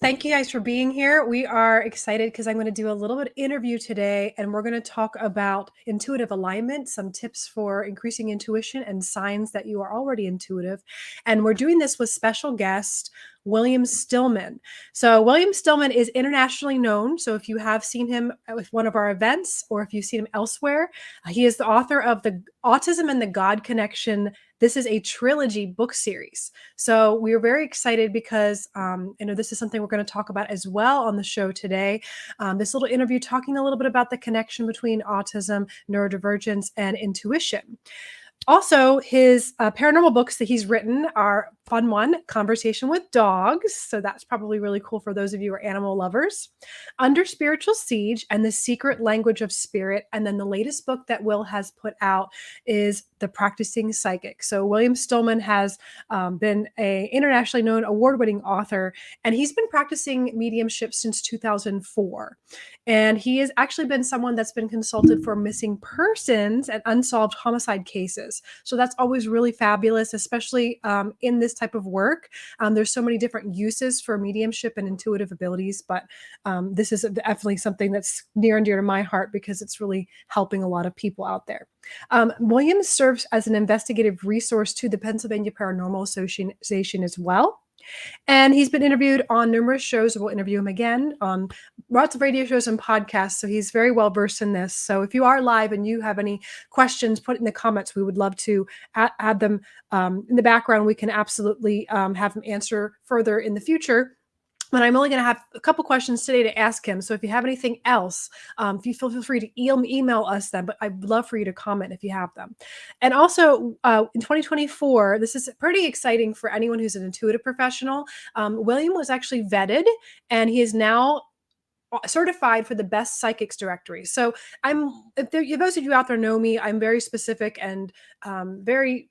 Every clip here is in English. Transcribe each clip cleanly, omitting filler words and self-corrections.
Thank you guys for being here. We are excited because I'm going to do a little bit of interview today, and we're going to talk about intuitive alignment, some tips for increasing intuition and signs that you are already intuitive. And we're doing this with special guest William Stillman. So William Stillman is internationally known. So if you have seen him with one of our events or if you've seen him elsewhere, he is the author of the Autism and the God Connection. This is a trilogy book series. So we are very excited because this is something we're going to talk about as well on the show today. This little interview talking a little bit about the connection between autism, neurodivergence, and intuition. Also, his paranormal books that he's written are fun one, Conversation with Dogs. So that's probably really cool for those of you who are animal lovers. Under Spiritual Siege and the Secret Language of Spirit. And then the latest book that Will has put out is The Practicing Psychic. So William Stillman has been an internationally known award-winning author, and he's been practicing mediumship since 2004. And he has actually been someone that's been consulted for missing persons and unsolved homicide cases. So that's always really fabulous, especially in this type of work. There's so many different uses for mediumship and intuitive abilities, but this is definitely something that's near and dear to my heart because it's really helping a lot of people out there. William serves as an investigative resource to the Pennsylvania Paranormal Association as well. And he's been interviewed on numerous shows. We'll interview him again on lots of radio shows and podcasts. So he's very well versed in this. So if you are live and you have any questions, put it in the comments. We would love to add them in the background. We can absolutely have him answer further in the future. But I'm only going to have a couple questions today to ask him. So if you have anything else, if you feel free to email us them, but I'd love for you to comment if you have them. And also in 2024, this is pretty exciting for anyone who's an intuitive professional. William was actually vetted, and he is now certified for the best psychics directory. So those of you out there know me, I'm very specific and very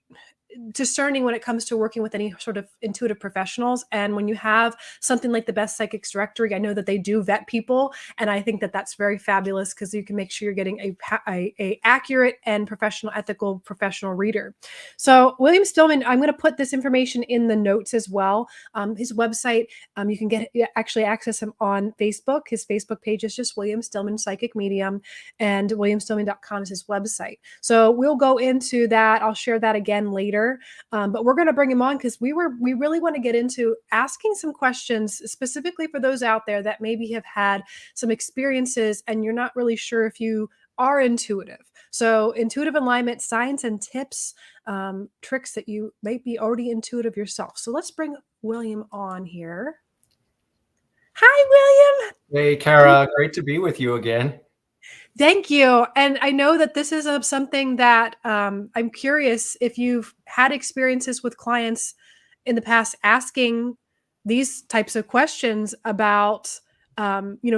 discerning when it comes to working with any sort of intuitive professionals. And when you have something like the best psychics directory, I know that they do vet people. And I think that that's very fabulous because you can make sure you're getting a accurate and ethical professional reader. So William Stillman, I'm going to put this information in the notes as well. His website, you can actually access him on Facebook. His Facebook page is just William Stillman Psychic Medium, and williamstillman.com is his website. So we'll go into that. I'll share that again later. But we're going to bring him on because we really want to get into asking some questions specifically for those out there that maybe have had some experiences and you're not really sure if you are intuitive. So intuitive alignment, signs and tips, tricks that you might be already intuitive yourself. So let's bring William on here. Hi, William. Hey, Kara, great to be with you again. Thank you. And I know that this is something that I'm curious if you've had experiences with clients in the past asking these types of questions about,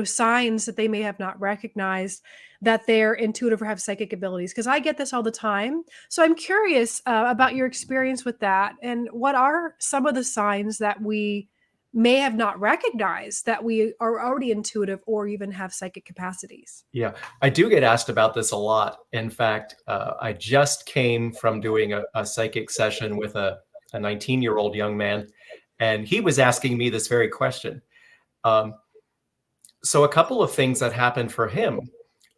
signs that they may have not recognized that they're intuitive or have psychic abilities. Because I get this all the time. So I'm curious about your experience with that. And what are some of the signs that we may have not recognized that we are already intuitive or even have psychic capacities? Yeah, I do get asked about this a lot. In fact, I just came from doing a psychic session with a 19-year-old young man, and he was asking me this very question. So a couple of things that happened for him.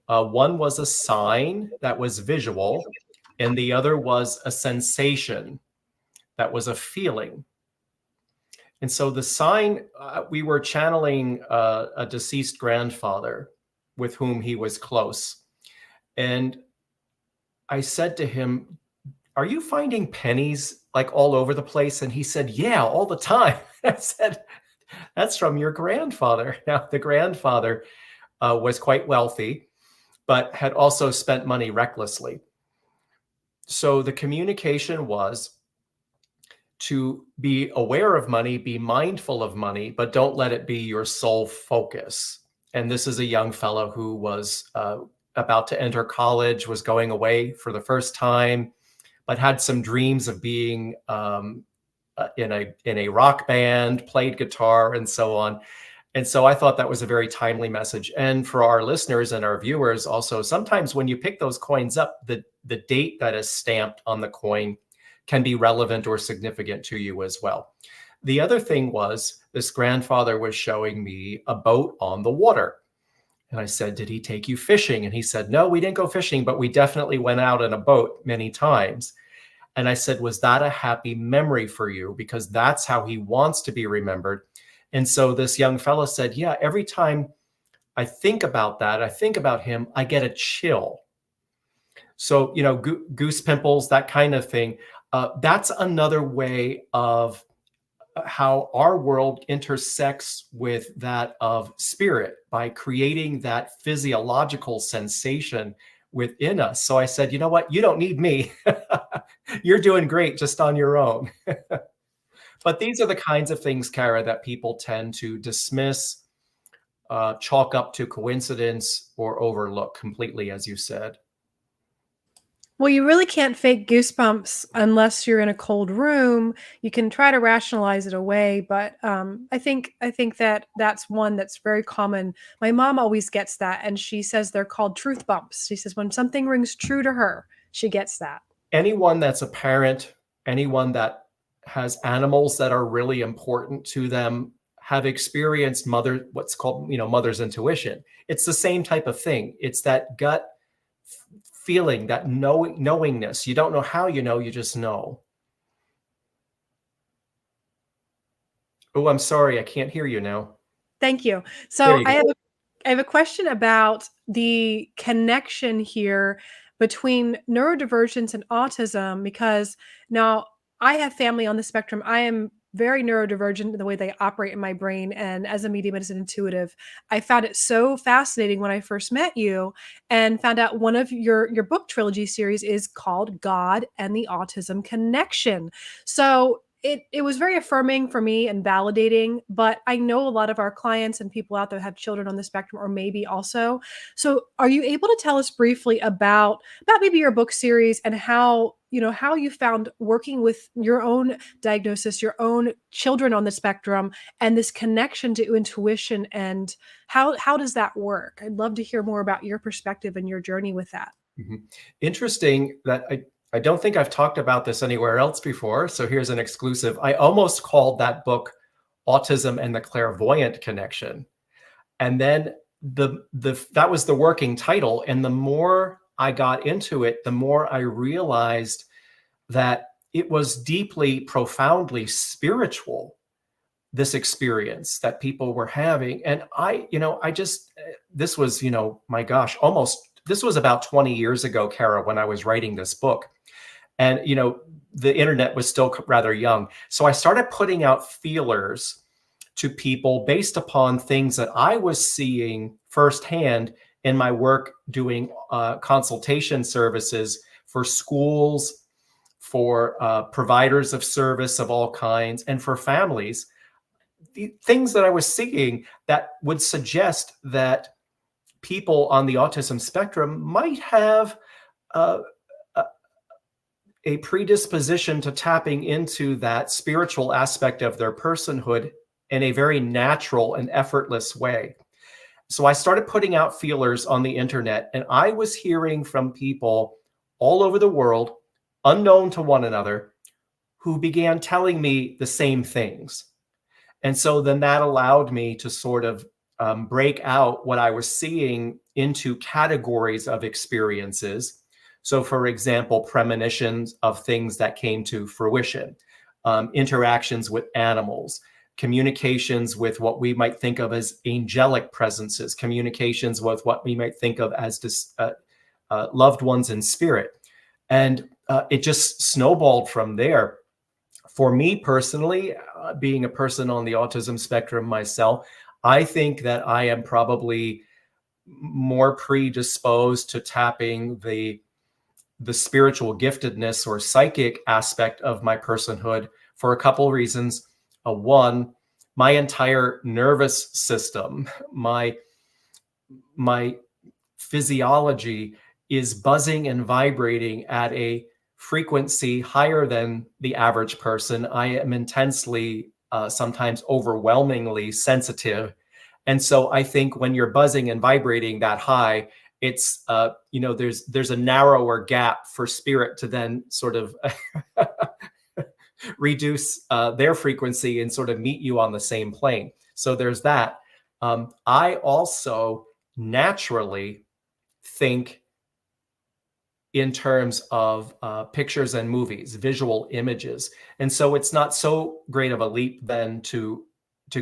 One was a sign that was visual, and the other was a sensation that was a feeling. And so the sign, we were channeling a deceased grandfather with whom he was close. And I said to him, "Are you finding pennies like all over the place?" And he said, "Yeah, all the time." I said, "That's from your grandfather." Now, the grandfather was quite wealthy, but had also spent money recklessly. So the communication was to be aware of money, be mindful of money, but don't let it be your sole focus. And this is a young fellow who was about to enter college, was going away for the first time, but had some dreams of being in a rock band, played guitar, and so on. And so I thought that was a very timely message. And for our listeners and our viewers also, sometimes when you pick those coins up, the date that is stamped on the coin can be relevant or significant to you as well. The other thing was this grandfather was showing me a boat on the water. And I said, "Did he take you fishing?" And he said, "No, we didn't go fishing, but we definitely went out in a boat many times." And I said, "Was that a happy memory for you?" Because that's how he wants to be remembered. And so this young fella said, "Yeah, every time I think about that, I think about him, I get a chill." So, goose pimples, that kind of thing. That's another way of how our world intersects with that of spirit by creating that physiological sensation within us. So I said, "You know what? You don't need me. You're doing great just on your own." But these are the kinds of things, Kara, that people tend to dismiss, chalk up to coincidence, or overlook completely, as you said. Well, you really can't fake goosebumps unless you're in a cold room. You can try to rationalize it away, but I think that that's one that's very common. My mom always gets that, and she says they're called truth bumps. She says when something rings true to her, she gets that. Anyone that's a parent, anyone that has animals that are really important to them, have experienced what's called, mother's intuition. It's the same type of thing. It's that gut feeling, that knowingness. You don't know how you know, you just know. Oh, I'm sorry, I can't hear you now. Thank you. There So you go. I have a question about the connection here between neurodivergence and autism because now I have family on the spectrum. I am very neurodivergent in the way they operate in my brain. And as a medium, as an intuitive, I found it so fascinating when I first met you and found out one of your book trilogy series is called God and the Autism Connection. So it was very affirming for me and validating, but I know a lot of our clients and people out there have children on the spectrum or maybe also. So are you able to tell us briefly about maybe your book series and how you found working with your own diagnosis, your own children on the spectrum and this connection to intuition and how does that work? I'd love to hear more about your perspective and your journey with that. Mhm. Interesting that I don't think I've talked about this anywhere else before. So here's an exclusive. I almost called that book Autism and the Clairvoyant Connection. And then that was the working title. And the more I got into it, the more I realized that it was deeply, profoundly spiritual, this experience that people were having. And I just, this was, my gosh, this was about 20 years ago, Kara, when I was writing this book. And, the internet was still rather young. So I started putting out feelers to people based upon things that I was seeing firsthand in my work doing consultation services for schools, for providers of service of all kinds, and for families. The things that I was seeing that would suggest that people on the autism spectrum might have uh, a predisposition to tapping into that spiritual aspect of their personhood in a very natural and effortless way. So I started putting out feelers on the internet, and I was hearing from people all over the world, unknown to one another, who began telling me the same things. And so then that allowed me to sort of break out what I was seeing into categories of experiences. So, for example, premonitions of things that came to fruition, interactions with animals, communications with what we might think of as angelic presences, communications with what we might think of as loved ones in spirit. And it just snowballed from there. For me personally, being a person on the autism spectrum myself, I think that I am probably more predisposed to tapping the spiritual giftedness or psychic aspect of my personhood for a couple reasons. One, my entire nervous system, my physiology is buzzing and vibrating at a frequency higher than the average person. I am intensely, sometimes overwhelmingly sensitive. And so I think when you're buzzing and vibrating that high, it's, there's a narrower gap for spirit to then sort of reduce their frequency and sort of meet you on the same plane. So there's that. I also naturally think in terms of pictures and movies, visual images. And so it's not so great of a leap then to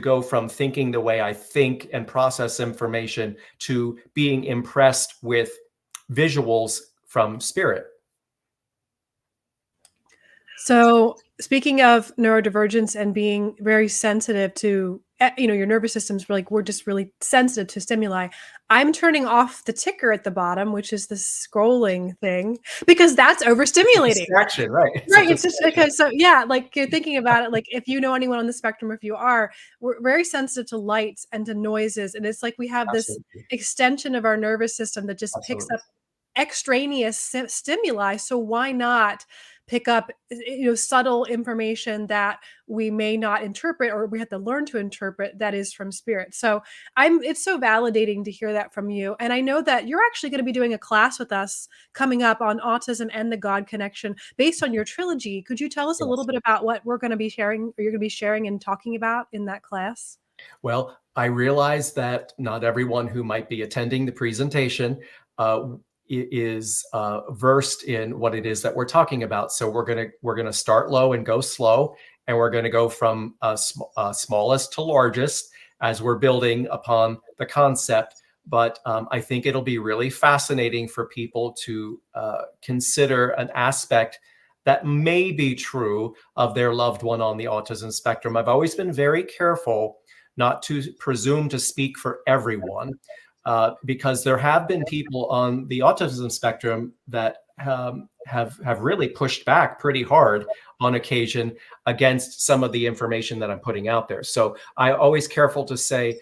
go from thinking the way I think and process information to being impressed with visuals from spirit. So, speaking of neurodivergence and being very sensitive to, your nervous system's like we're just really sensitive to stimuli. I'm turning off the ticker at the bottom, which is the scrolling thing, because that's It's a overstimulating. distraction, right? It's a Right, it's just distraction. because so yeah, like, you're thinking about it, like, if you know anyone on the spectrum, if you are, we're very sensitive to lights and to noises, and it's like we have this Absolutely. extension of our nervous system that just picks Absolutely. up extraneous stimuli, so why not pick up, subtle information that we may not interpret or we have to learn to interpret that is from spirit. So, it's so validating to hear that from you, and I know that you're actually gonna be doing a class with us coming up on autism and the God connection based on your trilogy. Could you tell us a little Yes. bit about what we're gonna be sharing or you're gonna be sharing and talking about in that class? Well, I realize that not everyone who might be attending the presentation is versed in what it is that we're talking about. So we're gonna start low and go slow, and we're gonna go from smallest to largest as we're building upon the concept. But I think it'll be really fascinating for people to consider an aspect that may be true of their loved one on the autism spectrum. I've always been very careful not to presume to speak for everyone, because there have been people on the autism spectrum that have really pushed back pretty hard on occasion against some of the information that I'm putting out there. So I always careful to say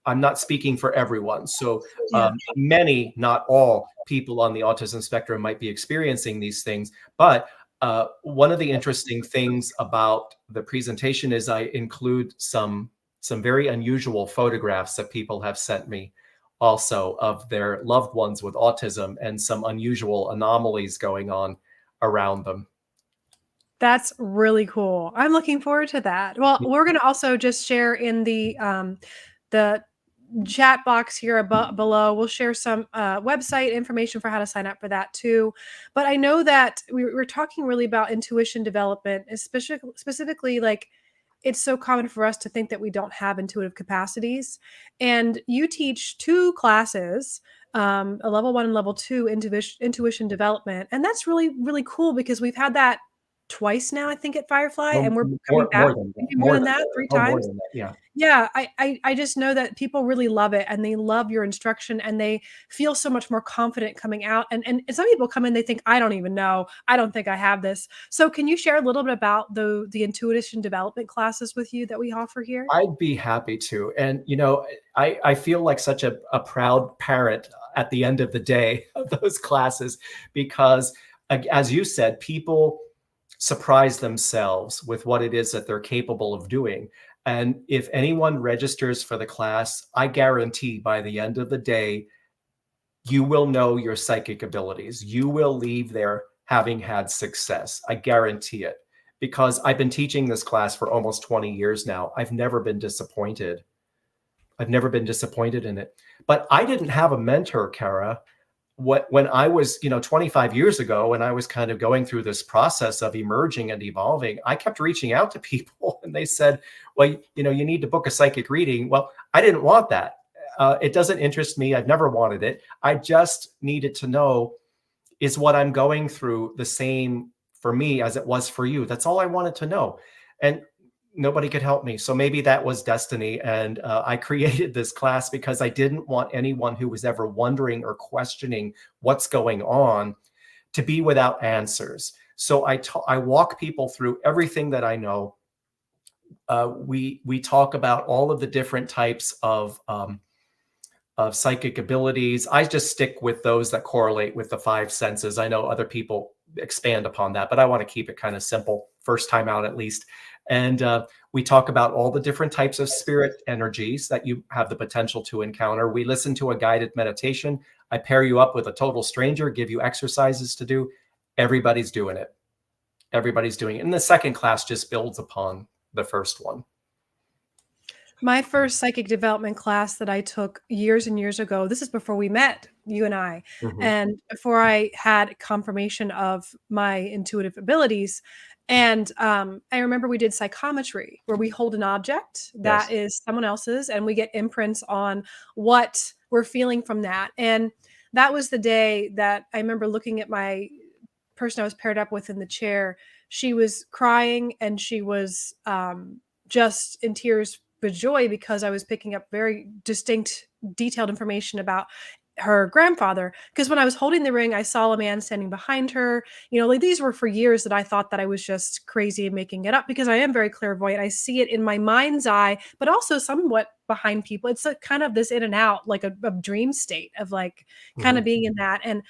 I'm not speaking for everyone. So Yeah. many, not all people on the autism spectrum might be experiencing these things, but one of the interesting things about the presentation is I include some very unusual photographs that people have sent me also of their loved ones with autism and some unusual anomalies going on around them. That's really cool. I'm looking forward to that. Well, we're gonna also just share in the chat box here below. We'll share some website information for how to sign up for that too. But I know that we're talking really about intuition development, especially specifically like it's so common for us to think that we don't have intuitive capacities. And you teach two classes, a level one and level two intuition development. And that's really, really cool because we've had that twice now, I think, at Firefly, No, and we're coming back more than that. maybe more than that, three Oh, more times. than that. Yeah. Yeah, I just know that people really love it, and they love your instruction, and they feel so much more confident coming out, and some people come in, they think, "I don't even know. I don't think I have this." So can you share a little bit about the intuition development classes with you that we offer here? I'd be happy to. And, I feel like such a proud parent at the end of the day of those classes because, as you said, people surprise themselves with what it is that they're capable of doing. And if anyone registers for the class, I guarantee by the end of the day, you will know your psychic abilities. You will leave there having had success. I guarantee it because I've been teaching this class for almost 20 years now. I've never been disappointed. I've never been disappointed in it. But I didn't have a mentor, Kara. When I was, 25 years ago, when I was kind of going through this process of emerging and evolving, I kept reaching out to people and they said, well, you need to book a psychic reading. Well, I didn't want that. It doesn't interest me. I've never wanted it. I just needed to know, is what I'm going through the same for me as it was for you? That's all I wanted to know. And nobody could help me. So maybe that was destiny. And I created this class because I didn't want anyone who was ever wondering or questioning what's going on to be without answers. So I walk people through everything that I know. We talk about all of the different types of psychic abilities. I just stick with those that correlate with the five senses. I know other people expand upon that, but I want to keep it kind of simple, first time out at least. And we talk about all the different types of spirit energies that you have the potential to encounter. We listen to a guided meditation. I pair you up with a total stranger, give you exercises to do. Everybody's doing it. everybody's doing it. And the second class just builds upon the first one. My first psychic development class that I took years and years ago, this is before we met, you and I, Mhm. and before I had confirmation of my intuitive abilities. And I remember we did psychometry, where we hold an object that Yes. is someone else's and we get imprints on what we're feeling from that. And that was the day that I remember looking at my person I was paired up with in the chair. She was crying and she was just in tears with joy because I was picking up very distinct, detailed information about her grandfather. Because when I was holding the ring, I saw a man standing behind her. You know, like these were for years that I thought that I was just crazy and making it up because I am very clairvoyant. I see it in my mind's eye, but also somewhat behind people. It's a kind of this in and out, like a dream state of like kind Mhm. of being in that. And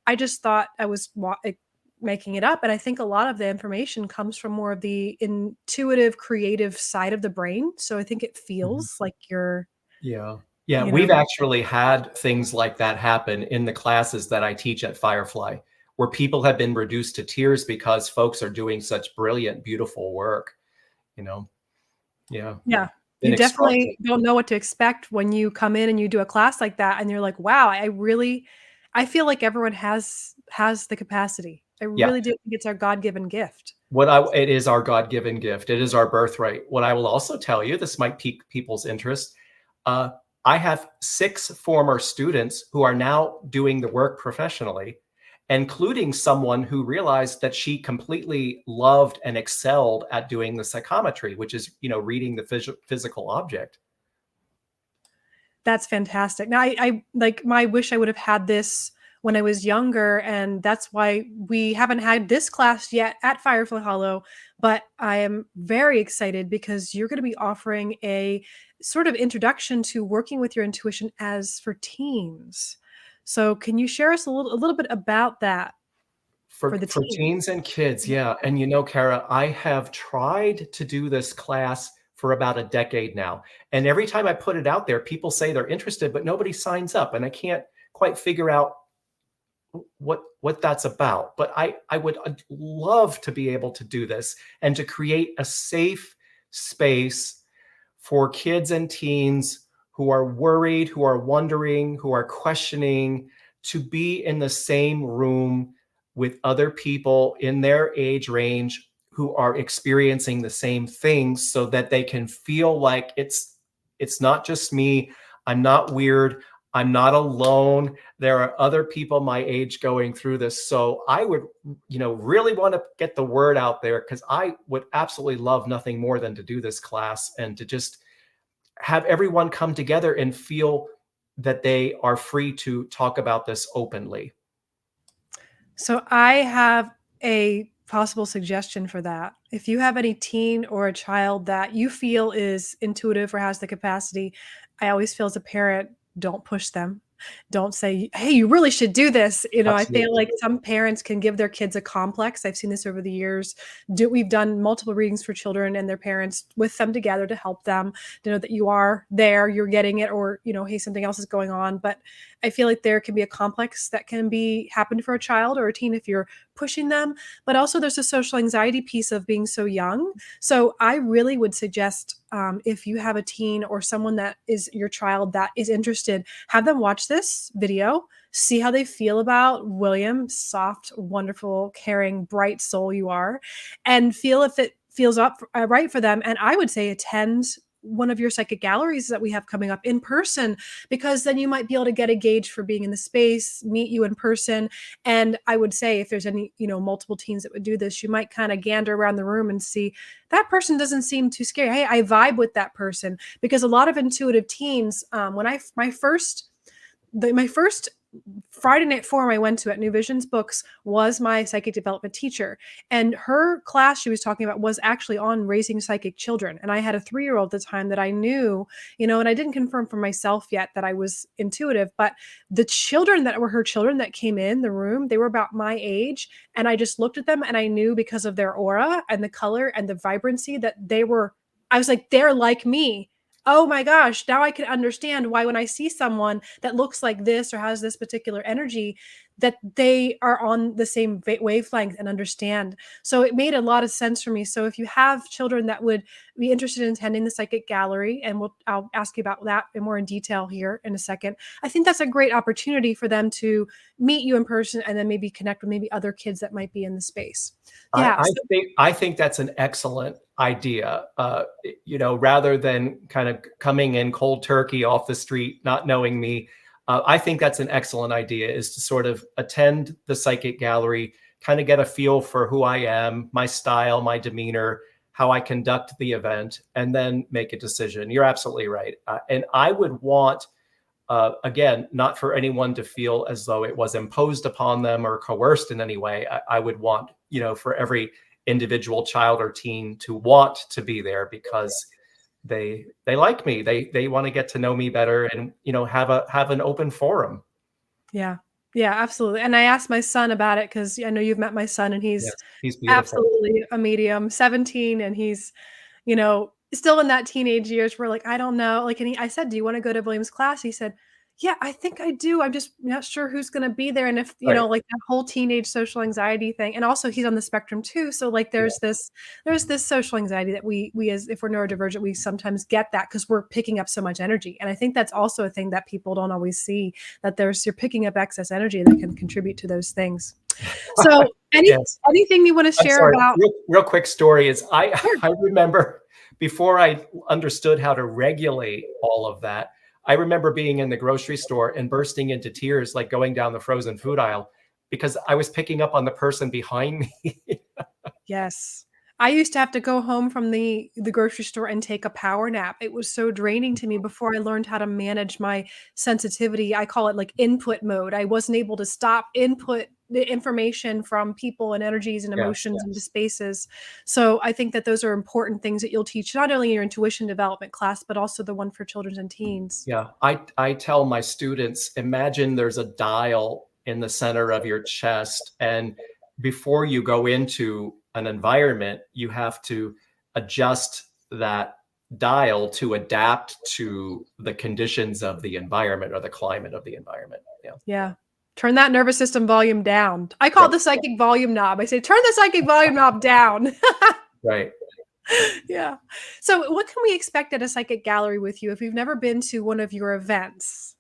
I just thought I was making it up. And I think a lot of the information comes from more of the intuitive, creative side of the brain. So I think it Mhm. feels like you're, Yeah. Yeah, you know, we've actually had things like that happen in the classes that I teach at Firefly, where people have been reduced to tears because folks are doing such brilliant, beautiful work, you know? Yeah. yeah. You Been definitely extraordinary. don't know what to expect when you come in and you do a class like that and you're like, "Wow, I really I feel like everyone has the capacity." I Yeah. really do think it's our God-given gift. It is our God-given gift. It is our birthright. What I will also tell you, this might pique people's interest. Uh, I have 6 former students who are now doing the work professionally, including someone who realized that she completely loved and excelled at doing the psychometry, which is, reading the physical object. That's fantastic. Now I like, my wish I would have had this when I was younger, and that's why we haven't had this class yet at Firefly Hollow, but I am very excited because you're gonna be offering a sort of introduction to working with your intuition as for teens. So can you share us a little bit about that for the For teens? teens and kids, yeah, and Kara, I have tried to do this class for about a decade now, and every time I put it out there, people say they're interested, but nobody signs up, and I can't quite figure out what that's about. But I would love to be able to do this and to create a safe space for kids and teens who are worried, who are wondering, who are questioning, to be in the same room with other people in their age range who are experiencing the same things so that they can feel like it's not just me. I'm not weird. I'm not alone. There are other people my age going through this. So I would, really want to get the word out there because I would absolutely love nothing more than to do this class and to just have everyone come together and feel that they are free to talk about this openly. So I have a possible suggestion for that. If you have any teen or a child that you feel is intuitive or has the capacity, I always feel as a parent, don't push them. Don't say, "Hey, you really should do this." I feel Absolutely. like some parents can give their kids a complex. I've seen this over the years. We've done multiple readings for children and their parents with them together to help them to know that you are there, you're getting it, or, hey, something else is going on. But I feel like there can be a complex that can be happen for a child or a teen if you're pushing them, but also there's a social anxiety piece of being so young. So I really would suggest, if you have a teen or someone that is your child that is interested, have them watch this video, see how they feel about William, soft, wonderful, caring, bright soul you are, and feel if it feels up right for them. And I would say attend one of your psychic galleries that we have coming up in person, because then you might be able to get a gauge for being in the space, meet you in person. And I would say if there's any, multiple teens that would do this, you might kind of gander around the room and see that person doesn't seem too scary. Hey, I vibe with that person. Because a lot of intuitive teens, when I my first Friday night forum I went to at New Visions Books was my psychic development teacher. And her class she was talking about was actually on raising psychic children. And I had a 3-year-old at the time that I knew, and I didn't confirm for myself yet that I was intuitive, but the children that were her children that came in the room, they were about my age. And I just looked at them and I knew because of their aura and the color and the vibrancy that I was like, they're like me. oh my gosh, now I can understand why when I see someone that looks like this or has this particular energy, that they are on the same wavelength and understand. So it made a lot of sense for me. So if you have children that would be interested in attending the psychic gallery, and I'll ask you about that in more in detail here in a second. I think that's a great opportunity for them to meet you in person and then maybe connect with maybe other kids that might be in the space. I, Yeah. I think I think that's an excellent idea. Rather than kind of coming in cold turkey off the street, not knowing me, I think that's an excellent idea. Is to sort of attend the psychic gallery, kind of get a feel for who I am, my style, my demeanor, how I conduct the event, and then make a decision. You're absolutely right, and I would want again, not for anyone to feel as though it was imposed upon them or coerced in any way. I would want, for every individual child or teen to want to be there because they like me. They want to get to know me better and, have an open forum. Yeah. Yeah, absolutely. And I asked my son about it because I know you've met my son and he's Yes, he's beautiful. absolutely a medium, 17, and he's, still in that teenage years where like, I don't know. Like, and I said, do you want to go to William's class? He said, yeah, I think I do. I'm just not sure who's going to be there. And if, Right. like that whole teenage social anxiety thing. And also he's on the spectrum too. So like Yeah. there's this social anxiety that we as if we're neurodivergent, we sometimes get that because we're picking up so much energy. And I think that's also a thing that people don't always see, that you're picking up excess energy that can contribute to those things. So Yes. anything you want to I'm share sorry. about? Real quick story is Sure. I remember before I understood how to regulate all of that, I remember being in the grocery store and bursting into tears, like going down the frozen food aisle because I was picking up on the person behind me. Yes. I used to have to go home from the grocery store and take a power nap. It was so draining to me before I learned how to manage my sensitivity. I call it like input mode. I wasn't able to stop input the information from people and energies and Yes, emotions into yes. spaces. So I think that those are important things that you'll teach not only in your intuition development class, but also the one for children and teens. Yeah. I tell my students, imagine there's a dial in the center of your chest. And before you go into an environment, you have to adjust that dial to adapt to the conditions of the environment or the climate of the environment. Yeah. Yeah. Turn that nervous system volume down. I call Right. it the psychic volume knob. I say, turn the psychic volume knob down. Right. Yeah. So, what can we expect at a psychic gallery with you if we've never been to one of your events?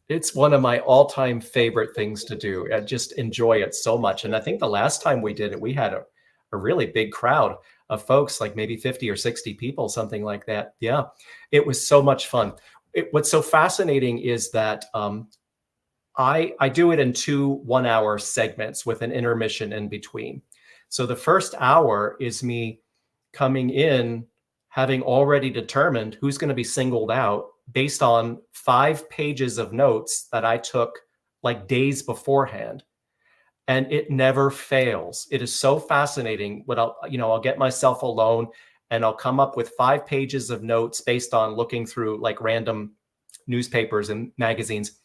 It's one of my all-time favorite things to do. I just enjoy it so much. And I think the last time we did it, we had a really big crowd of folks, like maybe 50 or 60 people, something like that. Yeah, it was so much fun. What's so fascinating is that I do it in 2 1-hour segments with an intermission in between. So the first hour is me coming in, having already determined who's going to be singled out based on 5 pages of notes that I took like days beforehand. And it never fails. It is so fascinating. What I'll get myself alone and I'll come up with 5 pages of notes based on looking through like random newspapers and magazines,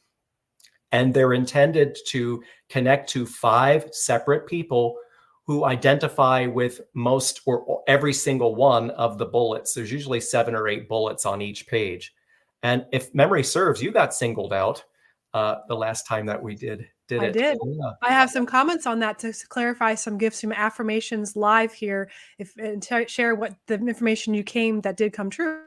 and they're intended to connect to 5 separate people who identify with most or every single one of the bullets. There's usually 7 or 8 bullets on each page. And if memory serves, you got singled out the last time that we did I it. did. Yeah. I have some comments on that to clarify some gifts, some affirmations live here. If and share what the information you came that did come true.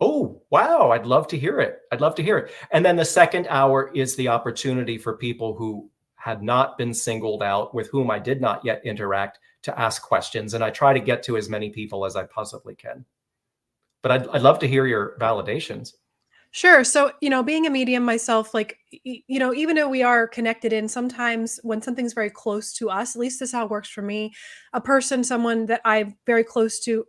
Oh, wow. I'd love to hear it. I'd love to hear it. And then the second hour is the opportunity for people who had not been singled out, with whom I did not yet interact, to ask questions. And I try to get to as many people as I possibly can. But I'd love to hear your validations. Sure. So, being a medium myself, like, even though we are connected in, sometimes when something's very close to us, at least this is how it works for me, someone that I'm very close to,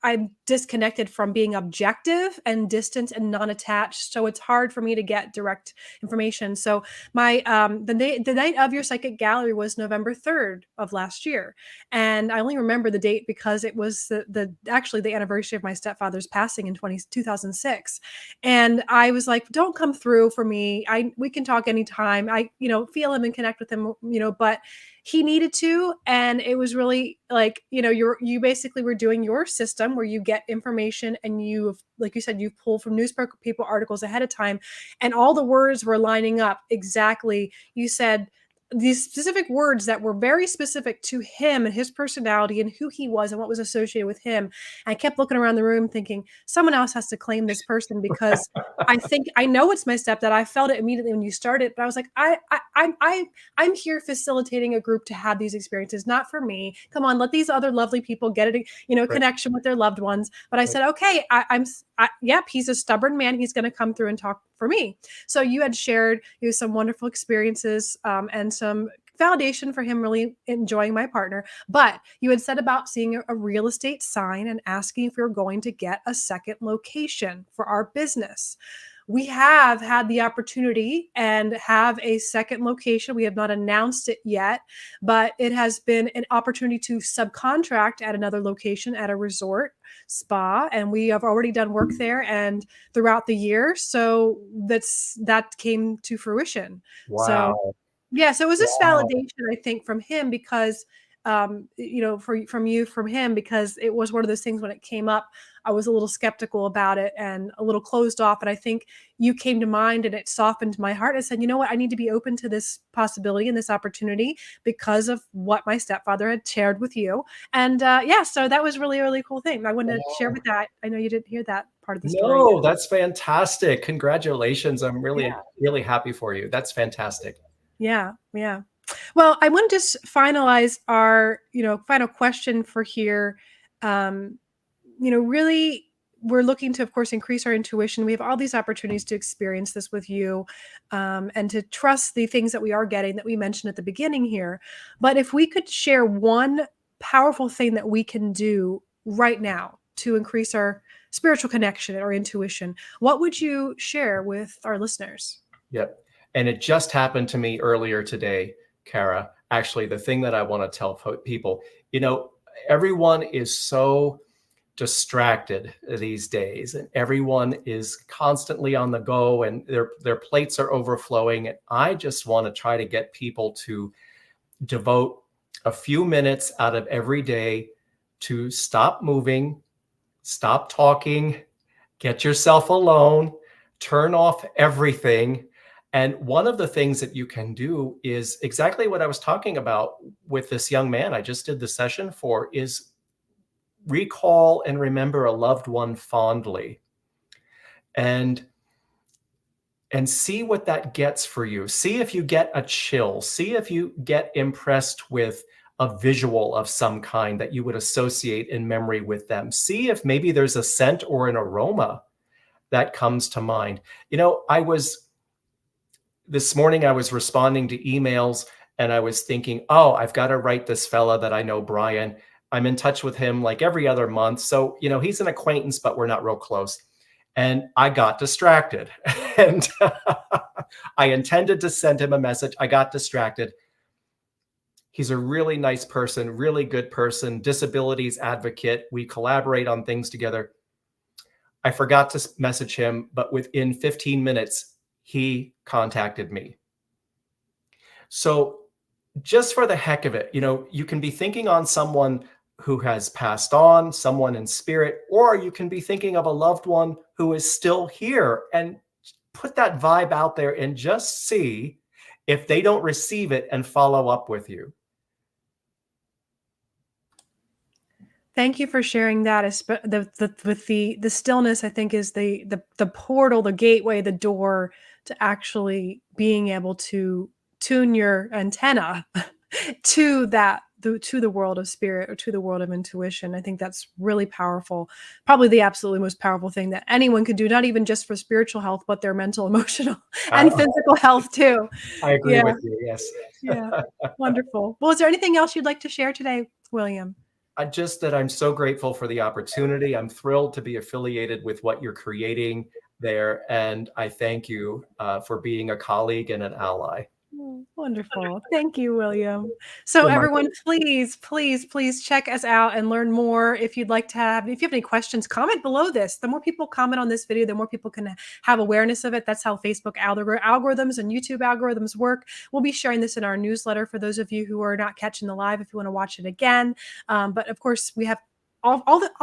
I'm disconnected from being objective and distant and non-attached. So it's hard for me to get direct information. So my the night of your psychic gallery was November 3rd of last year. And I only remember the date because it was actually the anniversary of my stepfather's passing in 2006. And I was like, don't come through for me. We can talk anytime. I, feel him and connect with him, but he needed to. And it was really like, you basically were doing your system where you get information and like you said, you pull from newspaper people articles ahead of time, and all the words were lining up exactly. You said these specific words that were very specific to him and his personality and who he was and what was associated with him. And I kept looking around the room thinking, someone else has to claim this person, because I think I know it's my stepdad. I felt it immediately when you started, but I was like, I'm here facilitating a group to have these experiences, not for me. Come on, let these other lovely people get it, Right. connection with their loved ones. But I Right. said, okay, yep, he's a stubborn man. He's going to come through and talk for me. So you had shared some wonderful experiences, and some validation for him really enjoying my partner. But you had said about seeing a real estate sign and asking if we were going to get a second location for our business. We have had the opportunity and have a second location. We have not announced it yet, but it has been an opportunity to subcontract at another location at a resort spa. And we have already done work there and throughout the year. So that came to fruition. So Wow. yeah, so it was this Wow. validation, I think, from him, because, from him, because it was one of those things when it came up, I was a little skeptical about it and a little closed off. And I think you came to mind and it softened my heart. I said, you know what, I need to be open to this possibility and this opportunity because of what my stepfather had shared with you. And yeah, so that was really, really cool thing. I wanted to share with that. I know you didn't hear that part of the story yet. No, that's fantastic. Congratulations. I'm really, Yeah. really happy for you. That's fantastic. Yeah. Yeah. Well, I want to just finalize our, final question for here. Um, really, we're looking to, of course, increase our intuition. We have all these opportunities to experience this with you, and to trust the things that we are getting that we mentioned at the beginning here. But if we could share one powerful thing that we can do right now to increase our spiritual connection or intuition, what would you share with our listeners? Yep. And it just happened to me earlier today, Kara. Actually, the thing that I want to tell people, everyone is so distracted these days, and everyone is constantly on the go, and their plates are overflowing. And I just want to try to get people to devote a few minutes out of every day to stop moving, stop talking, get yourself alone, turn off everything. And one of the things that you can do is exactly what I was talking about with this young man I just did the session for, is recall and remember a loved one fondly, and see what that gets for you. See if you get a chill. See if you get impressed with a visual of some kind that you would associate in memory with them. See if maybe there's a scent or an aroma that comes to mind. This morning I was responding to emails, and I was thinking, oh, I've got to write this fella that I know, Brian. I'm in touch with him like every other month. So, he's an acquaintance, but we're not real close. And I got distracted. And I intended to send him a message. I got distracted. He's a really nice person, really good person, disabilities advocate. We collaborate on things together. I forgot to message him, but within 15 minutes, he contacted me. So just for the heck of it, you can be thinking on someone who has passed on, someone in spirit, or you can be thinking of a loved one who is still here, and put that vibe out there and just see if they don't receive it and follow up with you. Thank you for sharing that. With the stillness, I think, is the portal, the gateway, the door to actually being able to tune your antenna to the world of spirit, or to the world of intuition. I think that's really powerful. Probably the absolutely most powerful thing that anyone could do, not even just for spiritual health, but their mental, emotional, I, and physical health too. I agree Yeah, with you. Yes. yeah. Wonderful. Well, is there anything else you'd like to share today, William? I'm so grateful for the opportunity. I'm thrilled to be affiliated with what you're creating there. And I thank you for being a colleague and an ally. Wonderful. Thank you, William. So You're my everyone, please, please, please check us out and learn more. If you'd like to have, if you have any questions, comment below this. The more people comment on this video, the more people can have awareness of it. That's how Facebook algorithms and YouTube algorithms work. We'll be sharing this in our newsletter for those of you who are not catching the live if you want to watch it again. But of course, we have a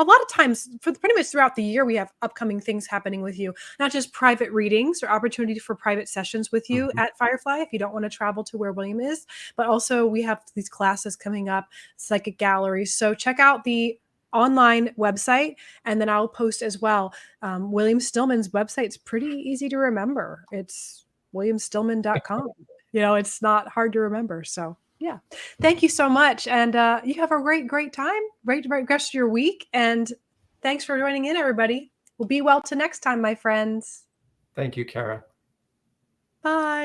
lot of times for pretty much throughout the year, we have upcoming things happening with you, not just private readings or opportunity for private sessions with you Mhm. at Firefly if you don't want to travel to where William is, but also we have these classes coming up, psychic galleries. So check out the online website, and then I'll post as well. William Stillman's website's pretty easy to remember. It's williamstillman.com. It's not hard to remember. So yeah. Thank you so much. And you have a great, great time. Great rest of your week. And thanks for joining in, everybody. We'll be well till next time, my friends. Thank you, Kara. Bye.